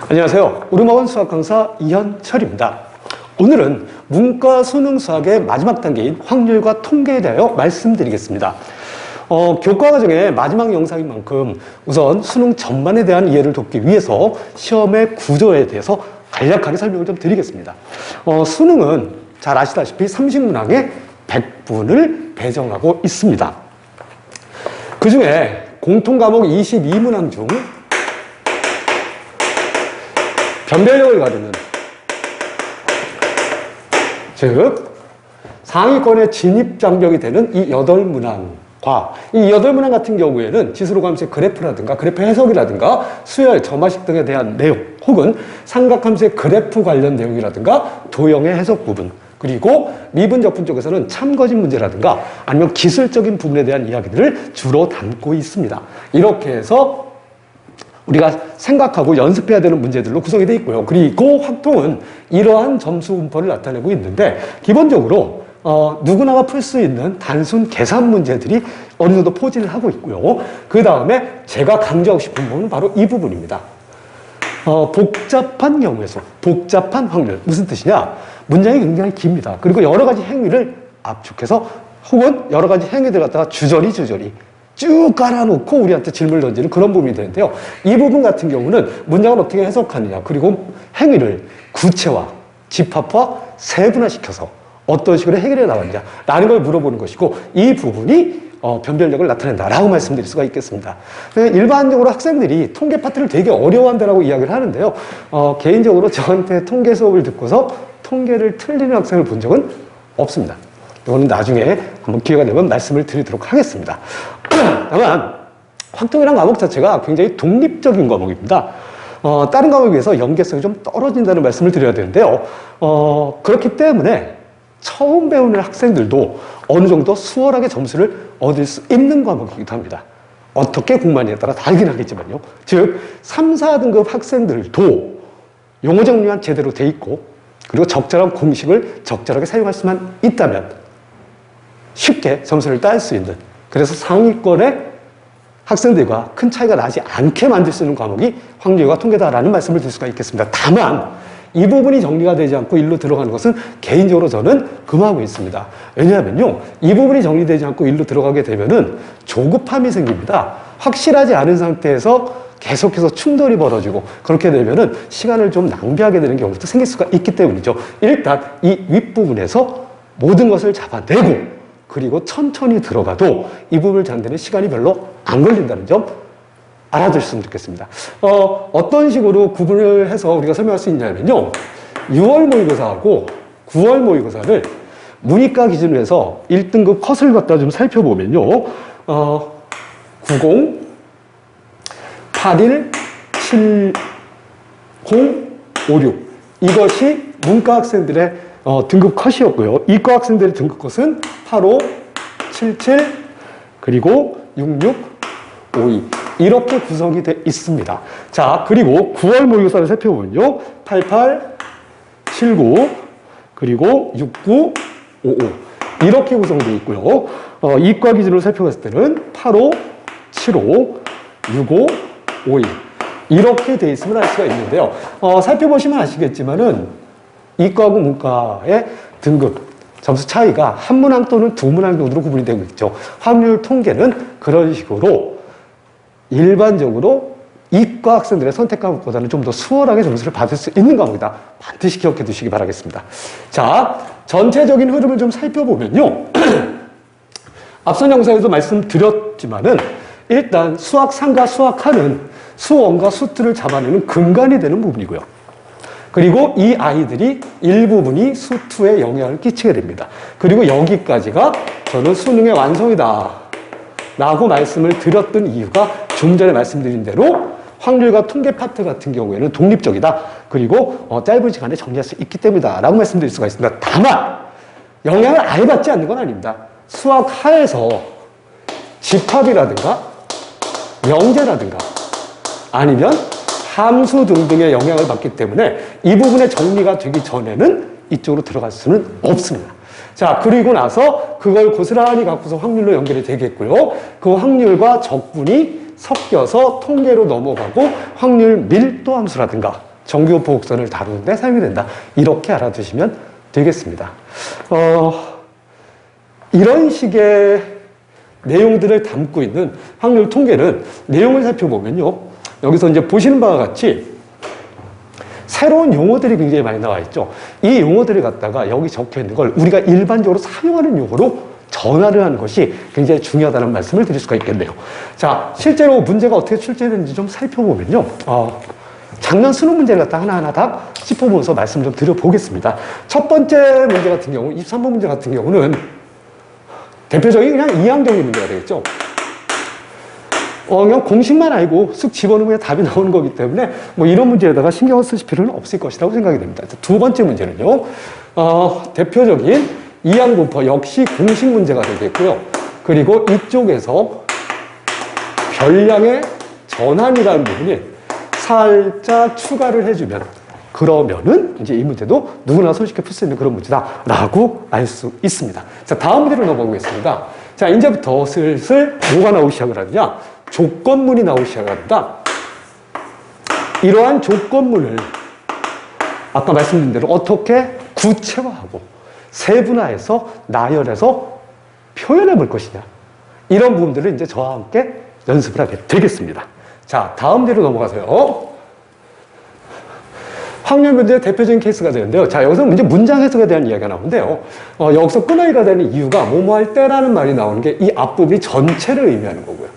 안녕하세요. 우리먹은 수학 강사 이현철입니다. 오늘은 문과 수능 수학의 마지막 단계인 확률과 통계에 대하여 말씀드리겠습니다. 교과 과정의 마지막 영상인 만큼 우선 수능 전반에 대한 이해를 돕기 위해서 시험의 구조에 대해서 간략하게 설명을 좀 드리겠습니다. 수능은 잘 아시다시피 30문항에 100분을 배정하고 있습니다. 그 중에 공통과목 22문항 중 변별력을 가르는, 즉 상위권의 진입장벽이 되는 이 8문항과 이 8문항 같은 경우에는 지수로감수의 그래프라든가 그래프 해석이라든가 수열, 점화식 등에 대한 내용, 혹은 삼각함수의 그래프 관련 내용이라든가 도형의 해석 부분, 그리고 미분 적분 쪽에서는 참거진 문제라든가 아니면 기술적인 부분에 대한 이야기들을 주로 담고 있습니다. 이렇게 해서 우리가 생각하고 연습해야 되는 문제들로 구성이 되어 있고요. 그리고 확통은 이러한 점수 분포를 나타내고 있는데, 기본적으로 누구나가 풀 수 있는 단순 계산 문제들이 어느 정도 포진을 하고 있고요. 그 다음에 제가 강조하고 싶은 부분은 바로 이 부분입니다. 복잡한 경우에서 복잡한 확률, 무슨 뜻이냐? 문장이 굉장히 깁니다. 그리고 여러 가지 행위를 압축해서 혹은 여러 가지 행위들 갖다가 주저리 쭉 깔아놓고 우리한테 질문을 던지는 그런 부분이 되는데요. 이 부분 같은 경우는 문장을 어떻게 해석하느냐, 그리고 행위를 구체화, 집합화, 세분화시켜서 어떤 식으로 해결해 나가느냐라는 걸 물어보는 것이고, 이 부분이 변별력을 나타낸다라고 말씀드릴 수가 있겠습니다. 일반적으로 학생들이 통계 파트를 되게 어려워한다라고 이야기를 하는데요. 개인적으로 저한테 통계 수업을 듣고서 통계를 틀리는 학생을 본 적은 없습니다. 이거는 나중에 한번 기회가 되면 말씀을 드리도록 하겠습니다. 다만 확통이라는 과목 자체가 굉장히 독립적인 과목입니다. 다른 과목에 비해서 연계성이 좀 떨어진다는 말씀을 드려야 되는데요. 그렇기 때문에 처음 배우는 학생들도 어느 정도 수월하게 점수를 얻을 수 있는 과목이기도 합니다. 어떻게 공부하느냐에 따라 다르긴 하겠지만요. 즉 3, 4등급 학생들도 용어 정리만 제대로 돼 있고, 그리고 적절한 공식을 적절하게 사용할 수만 있다면 쉽게 점수를 딸 수 있는, 그래서 상위권의 학생들과 큰 차이가 나지 않게 만들 수 있는 과목이 확률과 통계다라는 말씀을 드릴 수가 있겠습니다. 다만 이 부분이 정리가 되지 않고 일로 들어가는 것은 개인적으로 저는 금하고 있습니다. 왜냐하면요, 이 부분이 정리되지 않고 일로 들어가게 되면은 조급함이 생깁니다. 확실하지 않은 상태에서 계속해서 충돌이 벌어지고, 그렇게 되면은 시간을 좀 낭비하게 되는 경우도 생길 수가 있기 때문이죠. 일단 이 윗부분에서 모든 것을 잡아내고, 그리고 천천히 들어가도 이 부분을 잡는 시간이 별로 안 걸린다는 점 알아두셨으면 좋겠습니다. 어떤 식으로 구분을 해서 우리가 설명할 수 있냐면요, 6월 모의고사하고 9월 모의고사를 문이과 기준으로 해서 1등급 컷을 갖다 좀 살펴보면요, 90, 81, 70, 56, 이것이 문과 학생들의 등급 컷이었고요. 이과 학생들의 등급 컷은 85, 77, 그리고 66, 52 이렇게 구성이 되어 있습니다. 자, 그리고 9월 모의고사를 살펴보면요, 88, 79, 그리고 69, 55 이렇게 구성되어 있고요. 이과 기준으로 살펴봤을 때는 85, 75, 65, 52 이렇게 되어 있음을 알 수가 있는데요. 살펴보시면 아시겠지만은 이과하고 문과의 등급 점수 차이가 한 문항 또는 두 문항 정도로 구분이 되고 있죠. 확률 통계는 그런 식으로 일반적으로 이과 학생들의 선택 과목보다는 좀 더 수월하게 점수를 받을 수 있는 과목이다. 반드시 기억해 두시기 바라겠습니다. 자, 전체적인 흐름을 좀 살펴보면요. 앞선 영상에도 말씀드렸지만은 일단 수학 3과 수학 하는 수원과 수투를 잡아내는 근간이 되는 부분이고요. 그리고 이 아이들이 일부분이 수투에 영향을 끼치게 됩니다. 그리고 여기까지가 저는 수능의 완성이다 라고 말씀을 드렸던 이유가 좀 전에 말씀드린 대로 확률과 통계 파트 같은 경우에는 독립적이다. 그리고 짧은 시간에 정리할 수 있기 때문이다 라고 말씀드릴 수가 있습니다. 다만 영향을 아예 받지 않는 건 아닙니다. 수학 하에서 집합이라든가 명제라든가 아니면 함수 등등의 영향을 받기 때문에 이 부분의 정리가 되기 전에는 이쪽으로 들어갈 수는 없습니다. 자, 그리고 나서 그걸 고스란히 갖고서 확률로 연결이 되겠고요. 그 확률과 적분이 섞여서 통계로 넘어가고 확률 밀도 함수라든가 정규 보곡선을 다루는데 사용이 된다. 이렇게 알아두시면 되겠습니다. 이런 식의 내용들을 담고 있는 확률 통계는 내용을 살펴보면요. 여기서 이제 보시는 바와 같이 새로운 용어들이 굉장히 많이 나와 있죠. 이 용어들을 갖다가 여기 적혀 있는 걸 우리가 일반적으로 사용하는 용어로 전환을 하는 것이 굉장히 중요하다는 말씀을 드릴 수가 있겠네요. 자, 실제로 문제가 어떻게 출제되는지 좀 살펴보면요. 작년 수능 문제를 갖다 하나하나 다 짚어보면서 말씀 좀 드려보겠습니다. 첫 번째 문제 같은 경우, 23번 문제 같은 경우는 대표적인 그냥 이항정리 문제가 되겠죠. 그냥 공식만 알고 쓱 집어넣으면 답이 나오는 거기 때문에 뭐 이런 문제에다가 신경을 쓰실 필요는 없을 것이라고 생각이 됩니다. 두 번째 문제는요. 대표적인 이항분포 역시 공식 문제가 되겠고요. 그리고 이쪽에서 별량의 전환이라는 부분이 살짝 추가를 해주면 그러면은 이제 이 문제도 누구나 손쉽게 풀 수 있는 그런 문제다라고 알 수 있습니다. 자, 다음 문제로 넘어가겠습니다. 자, 이제부터 슬슬 뭐가 나오기 시작을 하느냐? 조건문이 나오기 시작을 합니다. 이러한 조건문을 아까 말씀드린 대로 어떻게 구체화하고 세분화해서 나열해서 표현해 볼 것이냐. 이런 부분들을 이제 저와 함께 연습을 하게 되겠습니다. 자, 다음 문제로 넘어가세요. 확률 문제의 대표적인 케이스가 되는데요. 자, 여기서 이제 문장 해석에 대한 이야기가 나오는데요. 여기서 끈어이가 되는 이유가 뭐뭐 할 때라는 말이 나오는 게 이 앞부분이 전체를 의미하는 거고요.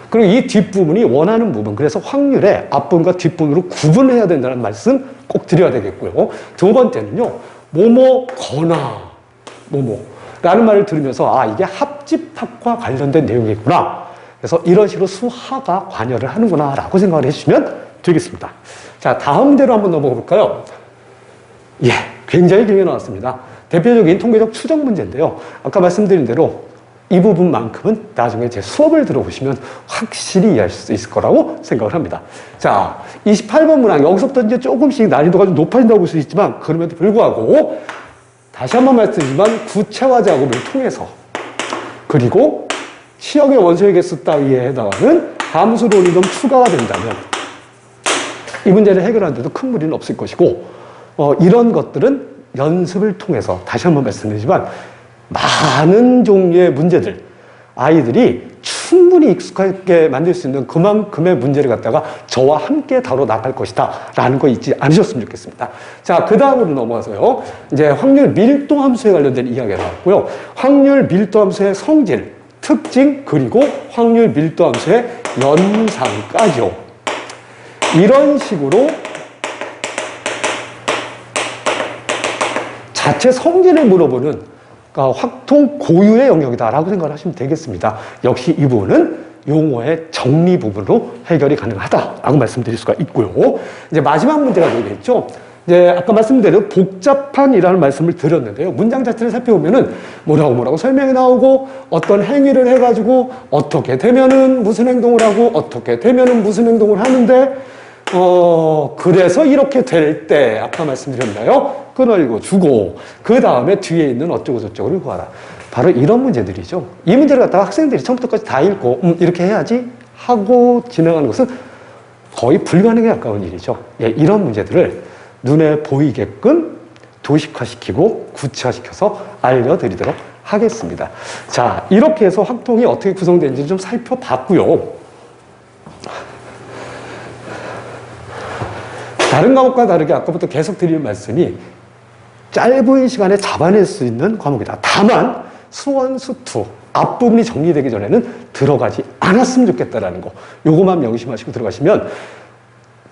그리고 이 뒷부분이 원하는 부분, 그래서 확률의 앞부분과 뒷부분으로 구분을 해야 된다는 말씀 꼭 드려야 되겠고요. 두 번째는요. 뭐뭐거나 뭐뭐라는 말을 들으면서 이게 합집합과 관련된 내용이구나. 그래서 이런 식으로 수하가 관여를 하는구나 라고 생각을 해주시면 되겠습니다. 자, 다음 문제로 한번 넘어가 볼까요? 예, 굉장히 길게 나왔습니다. 대표적인 통계적 추정 문제인데요. 아까 말씀드린 대로 이 부분만큼은 나중에 제 수업을 들어보시면 확실히 이해하실 수 있을 거라고 생각을 합니다. 자, 28번 문항. 여기서부터 이제 조금씩 난이도가 좀 높아진다고 볼 수 있지만, 그럼에도 불구하고, 다시 한번 말씀드리지만, 구체화 작업을 통해서, 그리고 시역의 원소의 개수 따위에 해당하는 함수론이 좀 추가가 된다면, 이 문제를 해결하는데도 큰 무리는 없을 것이고, 이런 것들은 연습을 통해서, 다시 한번 말씀드리지만, 많은 종류의 문제들, 아이들이 충분히 익숙하게 만들 수 있는 그만큼의 문제를 갖다가 저와 함께 다뤄 나갈 것이다 라는 거 잊지 않으셨으면 좋겠습니다. 자, 그 다음으로 넘어가서요. 이제 확률 밀도 함수에 관련된 이야기가 나왔고요. 확률 밀도 함수의 성질, 특징, 그리고 확률 밀도 함수의 연산까지요. 이런 식으로 자체 성질을 물어보는 확통 고유의 영역이다라고 생각을 하시면 되겠습니다. 역시 이 부분은 용어의 정리 부분으로 해결이 가능하다라고 말씀드릴 수가 있고요. 이제 마지막 문제가 되겠죠. 이제 아까 말씀드린 대로 복잡한이라는 말씀을 드렸는데요. 문장 자체를 살펴보면은 뭐라고 설명이 나오고 어떤 행위를 해가지고 어떻게 되면은 무슨 행동을 하고 어떻게 되면은 무슨 행동을 하는데 그래서 이렇게 될 때, 아까 말씀드렸나요? 끊어일고 주고, 그 다음에 뒤에 있는 어쩌고저쩌고를 구하라. 바로 이런 문제들이죠. 이 문제를 갖다가 학생들이 처음부터까지 다 읽고, 이렇게 해야지 하고 진행하는 것은 거의 불가능에 가까운 일이죠. 예, 이런 문제들을 눈에 보이게끔 도식화시키고 구체화시켜서 알려드리도록 하겠습니다. 자, 이렇게 해서 확통이 어떻게 구성되는지 좀 살펴봤고요. 다른 과목과 다르게 아까부터 계속 드리는 말씀이 짧은 시간에 잡아낼 수 있는 과목이다. 다만 수원, 수투 앞부분이 정리되기 전에는 들어가지 않았으면 좋겠다라는 거. 요거만 명심하시고 들어가시면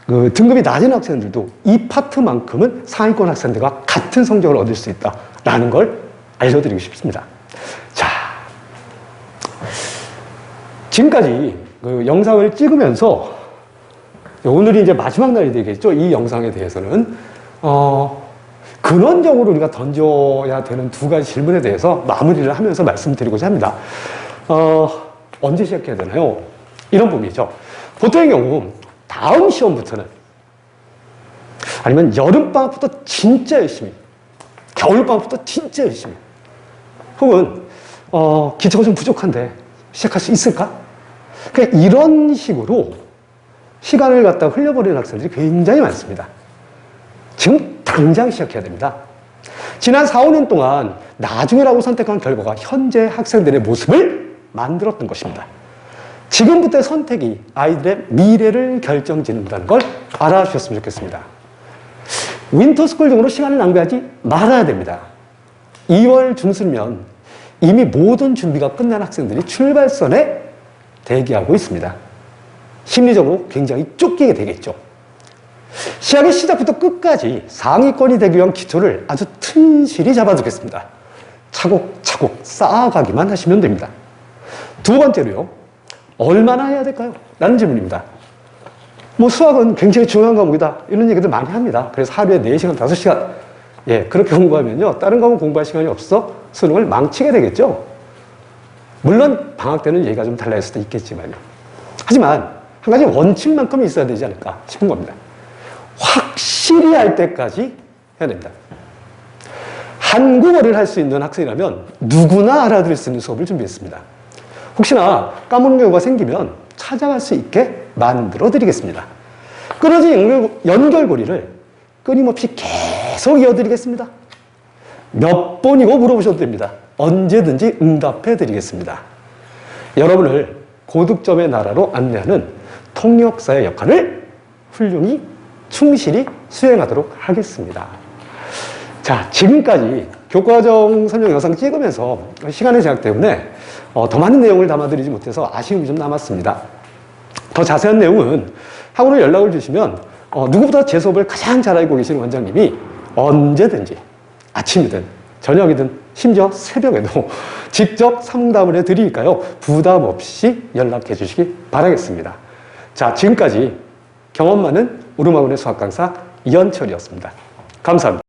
그 등급이 낮은 학생들도 이 파트만큼은 상위권 학생들과 같은 성적을 얻을 수 있다라는 걸 알려드리고 싶습니다. 자, 지금까지 그 영상을 찍으면서 오늘이 이제 마지막 날이 되겠죠. 이 영상에 대해서는 근원적으로 우리가 던져야 되는 두 가지 질문에 대해서 마무리를 하면서 말씀드리고자 합니다. 언제 시작해야 되나요? 이런 부분이죠. 보통의 경우 다음 시험부터는 아니면 여름방학부터 진짜 열심히, 겨울방학부터 진짜 열심히, 혹은 기초가 좀 부족한데 시작할 수 있을까? 그냥 이런 식으로 시간을 갖다 흘려버리는 학생들이 굉장히 많습니다. 지금 당장 시작해야 됩니다. 지난 4, 5년 동안 나중에라고 선택한 결과가 현재 학생들의 모습을 만들었던 것입니다. 지금부터의 선택이 아이들의 미래를 결정짓는다는 걸 알아주셨으면 좋겠습니다. 윈터스쿨 등으로 시간을 낭비하지 말아야 됩니다. 2월 중순이면 이미 모든 준비가 끝난 학생들이 출발선에 대기하고 있습니다. 심리적으로 굉장히 쫓기게 되겠죠. 시작의 시작부터 끝까지 상위권이 되기 위한 기초를 아주 튼실히 잡아두겠습니다. 차곡차곡 쌓아가기만 하시면 됩니다. 두 번째로요, 얼마나 해야 될까요? 라는 질문입니다. 수학은 굉장히 중요한 과목이다, 이런 얘기들 많이 합니다. 그래서 하루에 4시간, 5시간, 그렇게 공부하면요, 다른 과목 공부할 시간이 없어 수능을 망치게 되겠죠. 물론 방학 때는 얘기가 좀 달라질 수도 있겠지만요. 하지만 한 가지 원칙만큼 있어야 되지 않을까 싶은 겁니다. 확실히 할 때까지 해야 됩니다. 한국어를 할 수 있는 학생이라면 누구나 알아들을 수 있는 수업을 준비했습니다. 혹시나 까먹는 경우가 생기면 찾아갈 수 있게 만들어 드리겠습니다. 끊어진 연결고리를 끊임없이 계속 이어드리겠습니다. 몇 번이고 물어보셔도 됩니다. 언제든지 응답해 드리겠습니다. 여러분을 고득점의 나라로 안내하는 통역사의 역할을 훌륭히 충실히 수행하도록 하겠습니다. 자, 지금까지 교과정 설명 영상 찍으면서 시간의 제약 때문에 더 많은 내용을 담아드리지 못해서 아쉬움이 좀 남았습니다. 더 자세한 내용은 학원으로 연락을 주시면 누구보다 제 수업을 가장 잘 알고 계시는 원장님이 언제든지 아침이든 저녁이든 심지어 새벽에도 직접 상담을 해드리니까요, 부담 없이 연락해 주시기 바라겠습니다. 자, 지금까지 경험 많은 우르마군의 수학 강사 이현철이었습니다. 감사합니다.